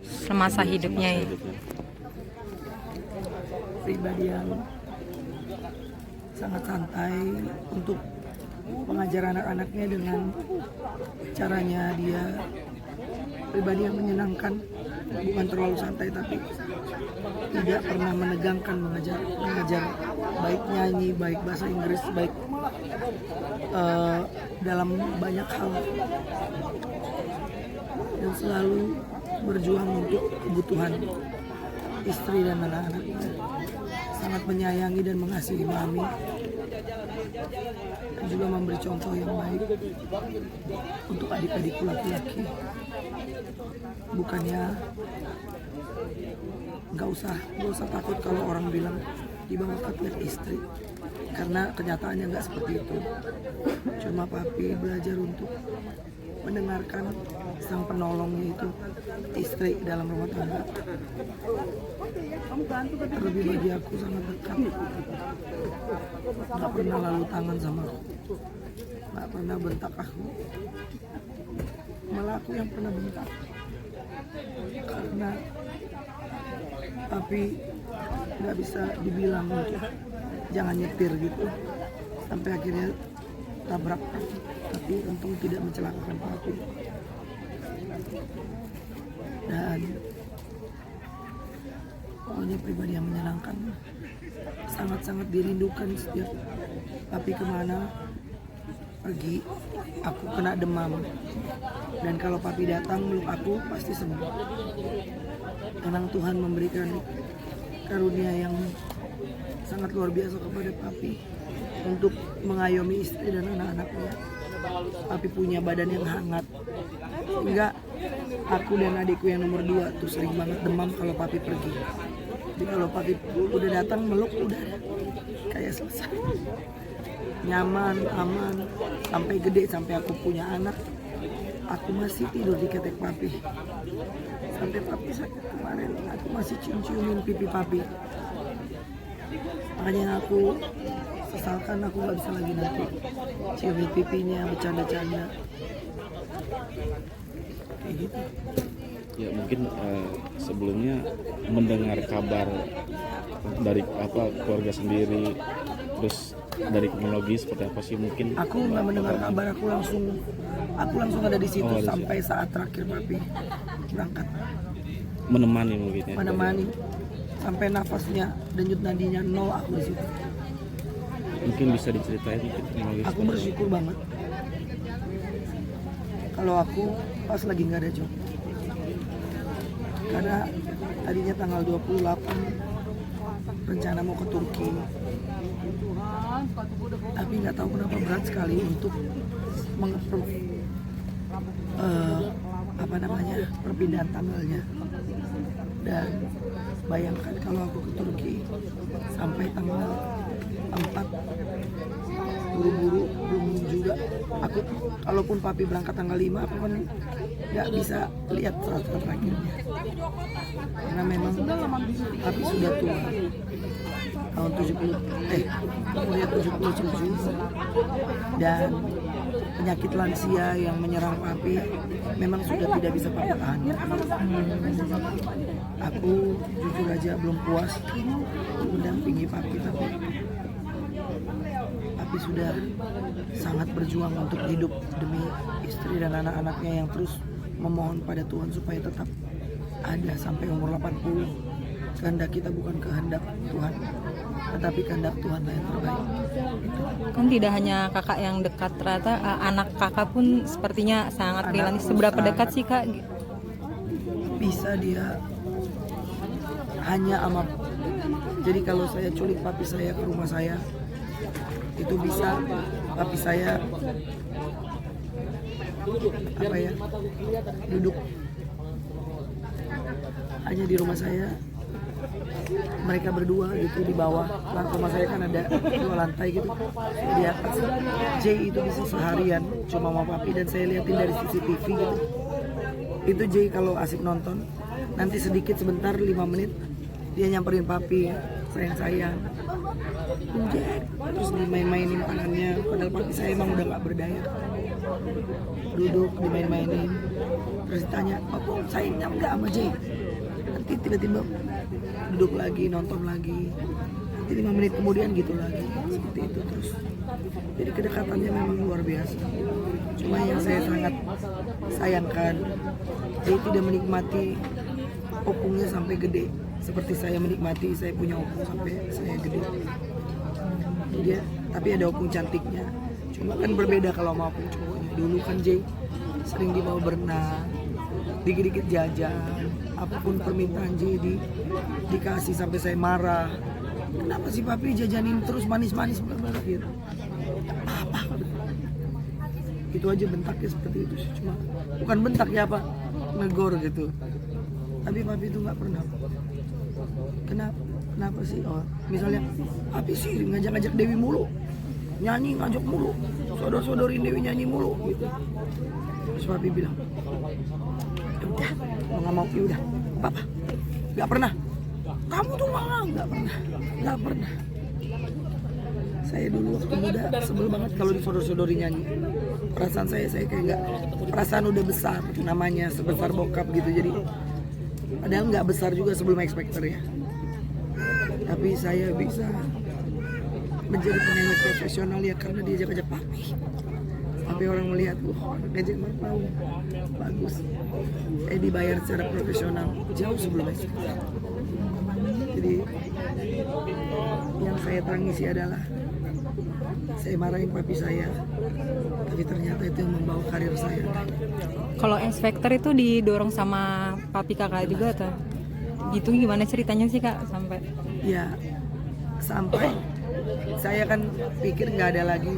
semasa hidupnya ya. Pribadi yang sangat santai untuk mengajar anak-anaknya dengan caranya dia. Pribadi yang menyenangkan, bukan terlalu santai tapi tidak pernah menegangkan mengajar baik nyanyi, baik bahasa Inggris, baik dalam banyak hal, dan selalu berjuang untuk kebutuhan istri dan anak-anaknya. Sangat menyayangi dan mengasihi mami, dan juga memberi contoh yang baik untuk adik-adikku laki-laki. Bukannya nggak usah takut kalau orang bilang di bawah kepet istri, karena kenyataannya nggak seperti itu. Cuma papi belajar untuk mendengarkan sang penolongnya, itu istri dalam rumah tangga. Terlebih bagi aku sangat dekat, nggak pernah lalu tangan sama aku, nggak pernah bentak aku, malah aku yang pernah bentak. Karena papi nggak bisa dibilang untuk jangan nyetir gitu, sampai akhirnya tabrak, tapi untung tidak mencelakakan papi. Dan pokoknya pribadi yang menyenangkan, sangat-sangat dirindukan. Setiap papi kemana pergi, aku kena demam, dan kalau papi datang meluk aku pasti sembuh. Memang Tuhan memberikan karunia yang sangat luar biasa kepada papi untuk mengayomi istri dan anak-anaknya. Papi punya badan yang hangat, sehingga aku dan adikku yang nomor 2 tuh sering banget demam kalau papi pergi. Jadi kalau papi udah datang meluk, udah kayak selesai. Nyaman, aman, sampai gede, sampai aku punya anak, aku masih tidur di ketek papi. Sampai papi sakit kemarin, aku masih cium-ciumin pipi papi. Makanya aku sesalkan aku nggak bisa lagi nanti ciumin pipinya, bercanda-canda kayak gitu. Ya mungkin sebelumnya mendengar kabar dari keluarga sendiri, terus dari kronologi seperti apa sih mungkin? Aku nggak mendengar kabar, aku langsung ada di situ sampai saat terakhir papi berangkat. Menemani mungkin ya? Menemani sampai nafasnya, denyut nadinya 0, aku di situ. Mungkin bisa diceritain mungkin kronologi. Aku bersyukur banget kalau aku pas lagi nggak ada job, karena tadinya tanggal 28 rencana mau ke Turki, tapi nggak tahu kenapa berat sekali untuk meng-approve perpindahan tanggalnya. Dan bayangkan kalau aku ke Turki sampai tanggal 4, buru-buru belum juga. Aku kalaupun papi berangkat tanggal 5, aku kan nggak bisa lihat surat terakhirnya, karena memang papi sudah tua, tahun 77, dan penyakit lansia yang menyerang papi memang sudah tidak bisa papi tahan. Aku jujur aja belum puas mendampingi papi, tapi papi sudah sangat berjuang untuk hidup demi istri dan anak-anaknya yang terus memohon pada Tuhan supaya tetap ada sampai umur 80. Kehendak kita bukan kehendak Tuhan, tetapi kehendak Tuhan lah yang terbaik. Kan tidak hanya kakak yang dekat, ternyata anak kakak pun sepertinya sangat freelance. Seberapa dekat sih kak? Bisa dia hanya sama. Jadi kalau saya culik papi saya ke rumah saya, itu bisa papi saya duduk hanya di rumah saya, mereka berdua gitu di bawah. Rumah saya kan ada 2 lantai gitu, di atas. J itu bisa seharian cuma sama papi, dan saya liatin dari CCTV gitu. Itu J kalau asik nonton, nanti sedikit sebentar 5 menit dia nyamperin papi, sayang-sayang, terus dimain-mainin tangannya. Padahal papi saya emang udah nggak berdaya. duduk dimain-mainin, terus ditanya aku sayangnya enggak sama Jay, nanti tiba-tiba duduk lagi nonton lagi, nanti 5 menit kemudian gitu lagi, seperti itu terus. Jadi kedekatannya memang luar biasa. Cuma yang saya sangat sayangkan, Jay tidak menikmati opungnya sampai gede seperti saya menikmati saya punya opung sampai saya gede. Dia tapi ada opung cantiknya, cuma kan berbeda kalau sama opung cowoknya. Dulu kan Jay sering dibawa berenang, dikit-dikit jajan, apapun permintaan Jay dikasih sampai saya marah. Kenapa sih papi jajanin terus manis-manis gitu? Apa? Itu aja bentaknya seperti itu sih, cuma bukan bentak ya apa, negor gitu. Tapi papi itu nggak pernah. Kenapa sih? Oh, misalnya papi sih ngajak-ngajak Dewi mulu, nyanyi ngajak mulu, sodor-sodorin Dewi nyanyi mulu gitu. Terus papi bilang, ya udah, mau nggak mau ya udah, papa, nggak pernah. Kamu tuh nggak pernah. Saya dulu waktu muda sebel banget kalau disodor-sodorin nyanyi. Perasaan saya kayak nggak, perasaan udah besar, namanya sebesar bokap gitu. Jadi padahal nggak besar juga sebelum X Factor ya. Tapi saya bisa menjadi penyanyi profesional ya karena diajak-ajak papi. Tapi orang melihat, ngajak mau bagus. Saya dibayar secara profesional jauh sebelum X Factor. Jadi yang saya tangisi adalah saya marahin papi saya, tapi ternyata itu yang membawa karir saya. Kalau X Factor itu didorong sama papi kakak juga atau? Itu gimana ceritanya sih kak sampai? Ya sampai saya kan pikir nggak ada lagi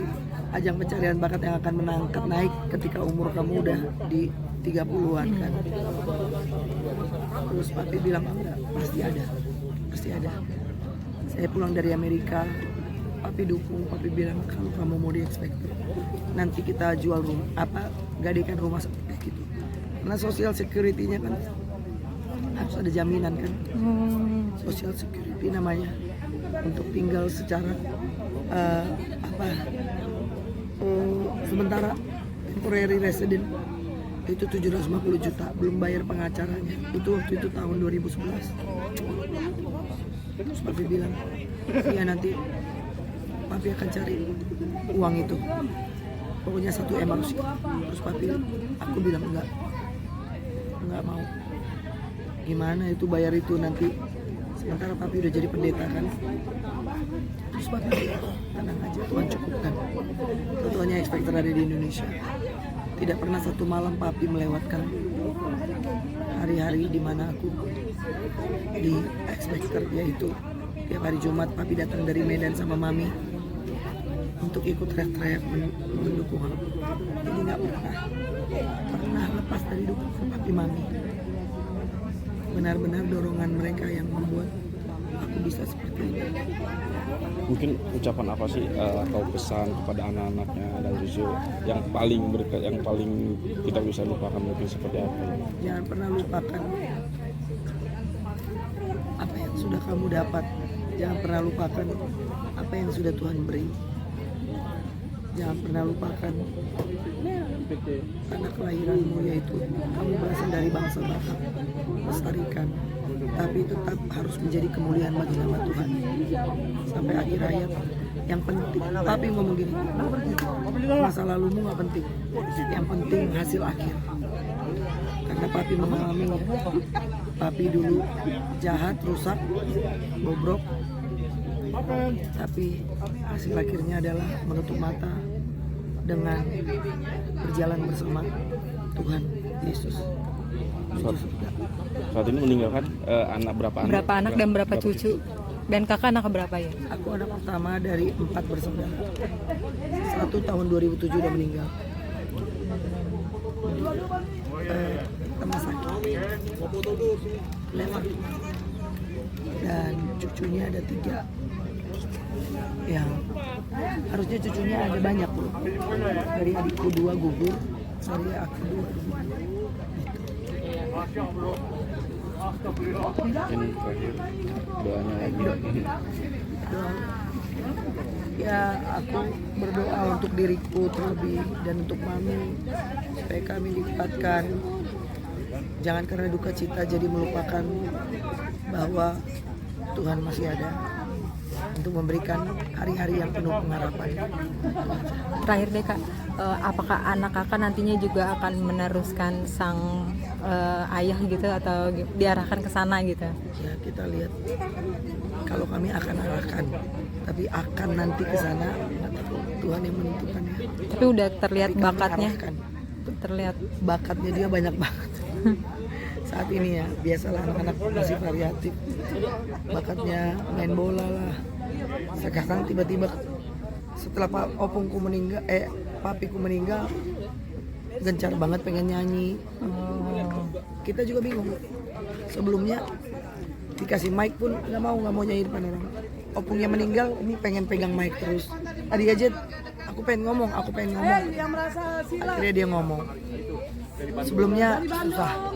ajang pencarian bakat yang akan menangkat naik ketika umur kamu udah di 30-an kan. Terus papi bilang enggak, pasti ada. Saya pulang dari Amerika, papi dukung, papi bilang kalau kamu mau di X Factor nanti kita jual rumah, gadekan rumah kayak gitu. Karena social security-nya kan harus ada jaminan kan. Social security namanya, untuk tinggal secara sementara, temporary resident itu 750 juta belum bayar pengacaranya. Itu waktu itu tahun 2011. Terus papi bilang, iya nanti papi akan cari uang itu, pokoknya 1 M harus. Terus papi, aku bilang enggak mau. Gimana itu bayar itu nanti, sementara papi udah jadi pendeta kan. Terus papi bilang, tenang aja, Tuhan cukupkan. Tentunya X Factor ada di Indonesia. Tidak pernah satu malam papi melewatkan hari-hari di mana aku di X Factor, yaitu tiap hari Jumat papi datang dari Medan sama mami untuk ikut teriak-teriak mendukung aku. Jadi nggak pernah lepas dari dukungan papi mami. Benar-benar dorongan mereka yang membuat aku bisa seperti ini. Mungkin ucapan apa sih atau pesan kepada anak-anaknya dan cucu yang paling berkat, yang paling tidak bisa lupakan, mungkin seperti apa? Jangan pernah lupakan apa yang sudah kamu dapat. Jangan pernah lupakan apa yang sudah Tuhan beri. Jangan pernah lupakan tanah kelahiranmu, yaitu kamu berasal dari bangsa Batak. Lestarikan, tapi tetap harus menjadi kemuliaan bagi nama Tuhan sampai akhir hayat. Yang penting, papi ngomong gini, masa lalumu nggak penting, yang penting hasil akhir. Karena papi mengalaminya. Papi dulu jahat, rusak, bobrok, tapi hasil akhirnya adalah menutup mata dengan berjalan bersama Tuhan Yesus. Saat ini meninggalkan berapa anak Dan berapa cucu? Dan kakak anak berapa ya? Aku anak pertama dari 4 bersaudara. 1 tahun 2007 udah meninggal. Rumah sakit lever. Dan cucunya ada 3. Yang harusnya cucunya ada banyak bro. Dari adikku 2 gugur, dari aku 2 gugur. Mungkin terakhir doanya lagi. Doa Ya, aku berdoa untuk diriku terlebih dan untuk mami supaya kami dikuatkan. Jangan karena duka cita jadi melupakan bahwa Tuhan masih ada untuk memberikan hari-hari yang penuh pengharapan. Terakhir deh Kak, apakah anak kakak nantinya juga akan meneruskan sang ayah gitu atau diarahkan ke sana gitu? Ya, kita lihat. Kalau kami akan arahkan, tapi akan nanti ke sana nggak tahu, Tuhan yang menentukannya. Tapi udah terlihat Tapi kami bakatnya, arahkan. terlihat. Bakatnya dia banyak banget. Saat ini ya, biasalah anak-anak masih variatif. Bakatnya main bola lah. Sekarang tiba-tiba setelah papiku meninggal, gencar banget pengen nyanyi. Kita juga bingung. Sebelumnya dikasih mic pun nggak mau nyanyi depan orang. Opungnya meninggal, ini pengen pegang mic terus. Tadi aja aku pengen ngomong. Akhirnya dia ngomong. Sebelumnya susah,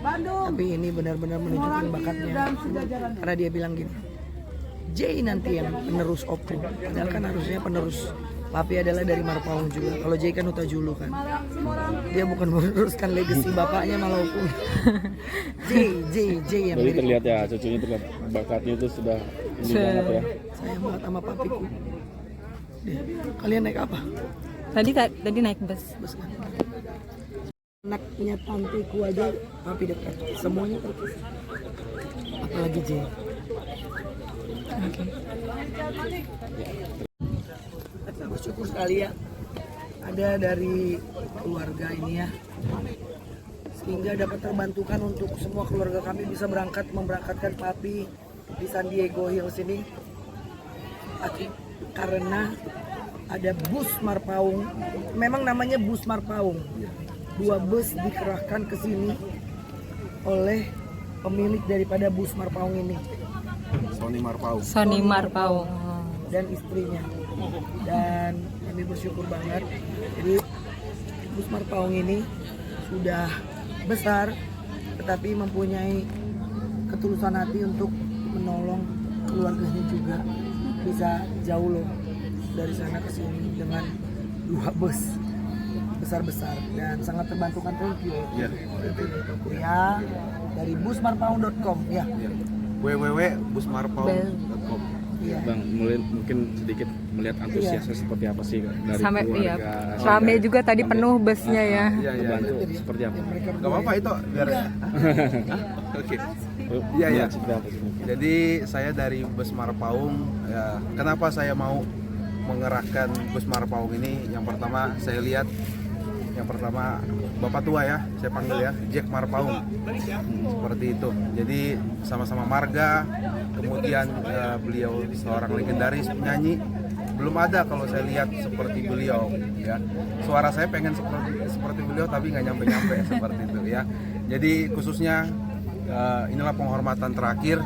tapi ini benar-benar menunjukkan bakatnya. Karena dia bilang gini, Jay nanti yang penerus Opung. Padahal kan harusnya penerus papi adalah dari Marpaung juga. Kalau Jay kan Utajulu kan. Dia bukan meneruskan legacy bapaknya malah Opung. Jay yang Jadi mirip. terlihat ya, cucunya terlihat bakatnya itu sudah ini banget ya. Sayang banget sama papiku. Kalian naik apa? Tadi naik bus. Bus kan? Anaknya tanteku aja papi dekat. Semuanya terpisah. Apalagi Jay. Oke. Kita bersyukur sekali ya ada dari keluarga ini ya, sehingga dapat terbantukan untuk semua keluarga kami bisa memberangkatkan papi di San Diego Hills ini karena ada bus Marpaung. Memang namanya bus Marpaung. 2 bus dikerahkan ke sini oleh pemilik daripada bus Marpaung ini, Sony Marpaung. dan istrinya. Dan kami bersyukur banget. Jadi bus Marpaung ini sudah besar, tetapi mempunyai ketulusan hati untuk menolong keluarganya juga bisa jauh loh dari sana ke sini dengan 2 bus besar-besar dan sangat terbantukan. Thank you. Ya, dari busmarpaung.com ya. www.busmarpaung.com. Iya. Bang, mungkin sedikit melihat antusiasnya seperti apa sih dari Sampai keluarga. iya, rame juga tadi penuh busnya ya. Iya. Terbantu seperti apa? Gak apa-apa itu biar. Oke. Iya. Melihat seperti apa sih? Jadi saya dari Bus Marpaung. Ya, kenapa saya mau mengerahkan Bus Marpaung ini? Yang pertama saya lihat, yang pertama Bapak tua ya, saya panggil ya, Jack Marpaung. Seperti itu. Jadi sama-sama marga. Kemudian beliau seorang legendaris penyanyi. Belum ada kalau saya lihat seperti beliau ya. Suara saya pengen seperti beliau tapi nggak nyampe-nyampe seperti itu ya. Jadi khususnya inilah penghormatan terakhir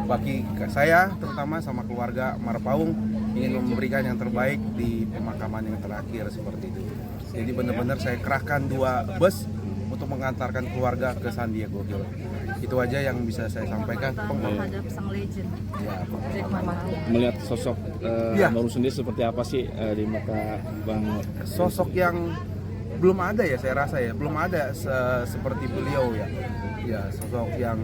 bagi saya, terutama sama keluarga Marpaung, ingin memberikan yang terbaik di pemakaman yang terakhir seperti itu. Jadi benar-benar saya kerahkan 2 bus untuk mengantarkan keluarga ke San Diego Hills. Itu aja yang bisa saya sampaikan. Terhadap sang legend. Ya, Jack Marpaung. Melihat sosok Iya. Baru sendiri seperti apa sih di mata Bang? sosok yang belum ada ya, saya rasa ya, belum ada seperti beliau ya. Ya, sosok yang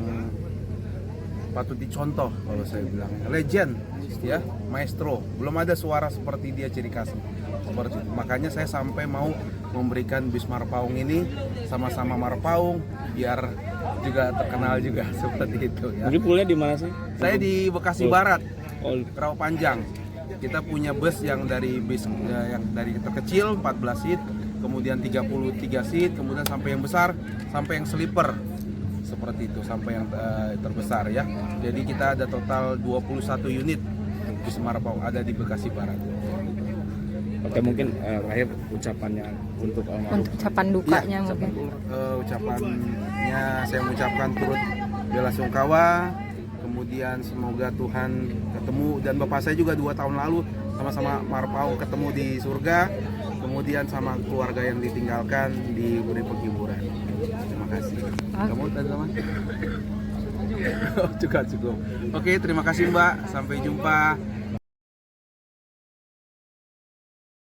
patut dicontoh kalau saya bilang. Legend ya, maestro. Belum ada suara seperti dia, ciri khas seperti itu. Makanya saya sampai mau memberikan bis Marpaung ini sama-sama Marpaung biar juga terkenal juga seperti itu ya. Mungkin pulnya di mana sih? Saya di Bekasi Barat, Oh, Rawa Panjang. Kita punya bus yang dari bis yang dari terkecil 14 seat, kemudian 33 seat, kemudian sampai yang besar, sampai yang sleeper. Seperti itu, sampai yang terbesar ya. Jadi kita ada total 21 unit bis Marpaung ada di Bekasi Barat. oke, mungkin terakhir ucapannya untuk almarhum. Untuk ucapan dukanya Ya, mungkin. ucapannya saya mengucapkan turut bela sungkawa, kemudian semoga Tuhan ketemu, dan bapak saya juga 2 tahun lalu sama-sama Marpaung ketemu di surga, kemudian sama keluarga yang ditinggalkan diberi penghiburan. Terima kasih. Kamu tadi sama? Juga cukup. Oke, terima kasih Mbak. Sampai jumpa.